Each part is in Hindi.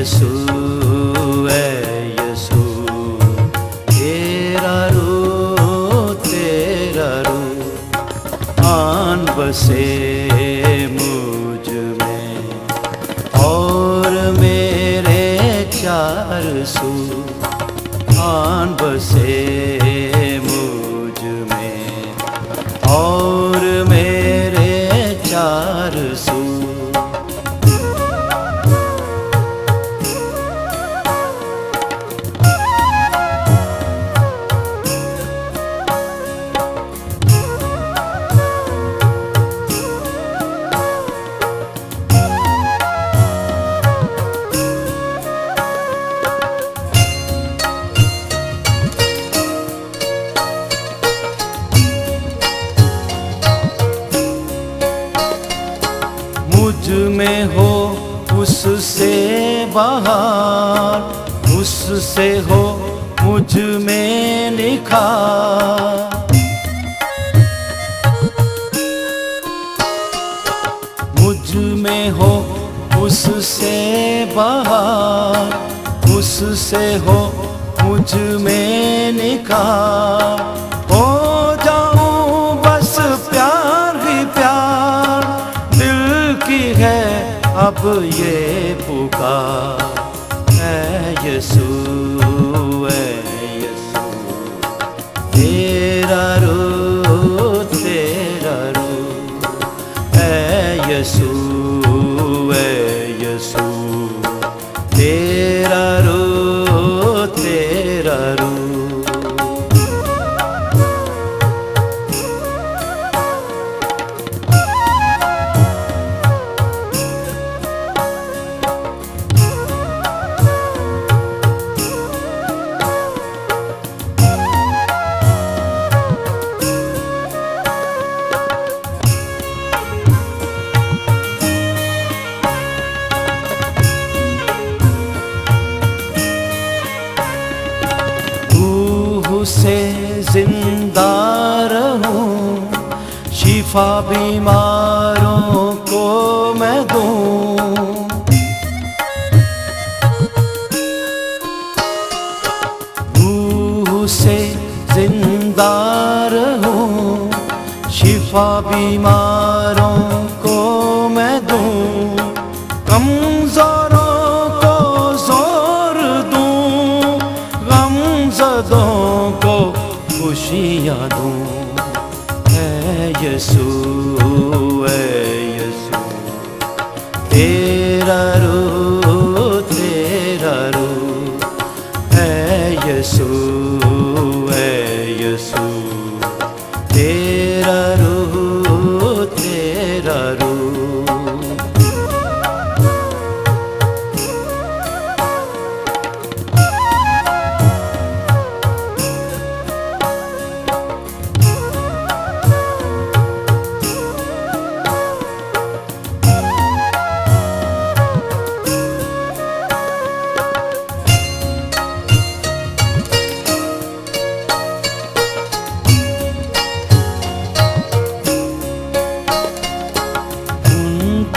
यसू ऐ यसू तेरा रू आन बसे मुझ में और मेरे चार सू आन बसे मुझ में और मेरे चार सू। मुझ में हो उससे बाहर, उससे हो मुझ में निखार। मुझ में हो उससे बाहर, उससे हो मुझ में निखार। हो जाऊं बस प्यार ही प्यार, दिल की है अब ये पुकार। ऐ यसू तेरा रू ऐ यसू तेरा रू से जिंदा रहूं, शिफा बीमारों को मैं दूं। रूह से जिंदा रहूं, शिफा बीमारों को मैं दूं। कमजोरों को जोर दूं, गमज़दों को खुशियाँ दूं। ऐ यसू तेरा रू ऐ यसू तेरा रू।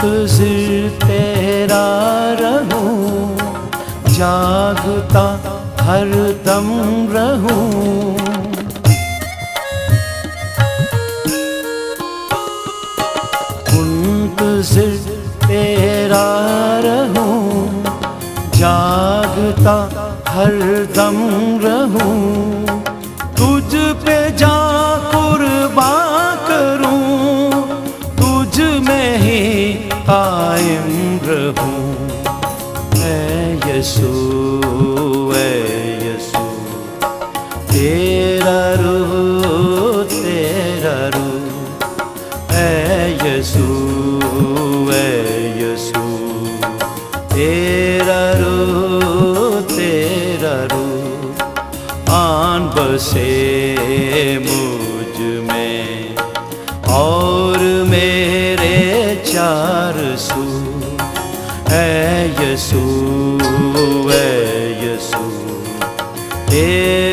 मुंतज़िर तेरा रहूं, जागता हर दम रहूं। मुंतज़िर तेरा रहूं, जागता हर दम रहूं। तुझ पे जा कुर्बान करूं, तुझ में ही कायम रहूं। ऐ यसू तेरा रू ऐ यसू तेरा रू आन बसे मुझ में और मेरे चार सू। ऐ यसू तेरा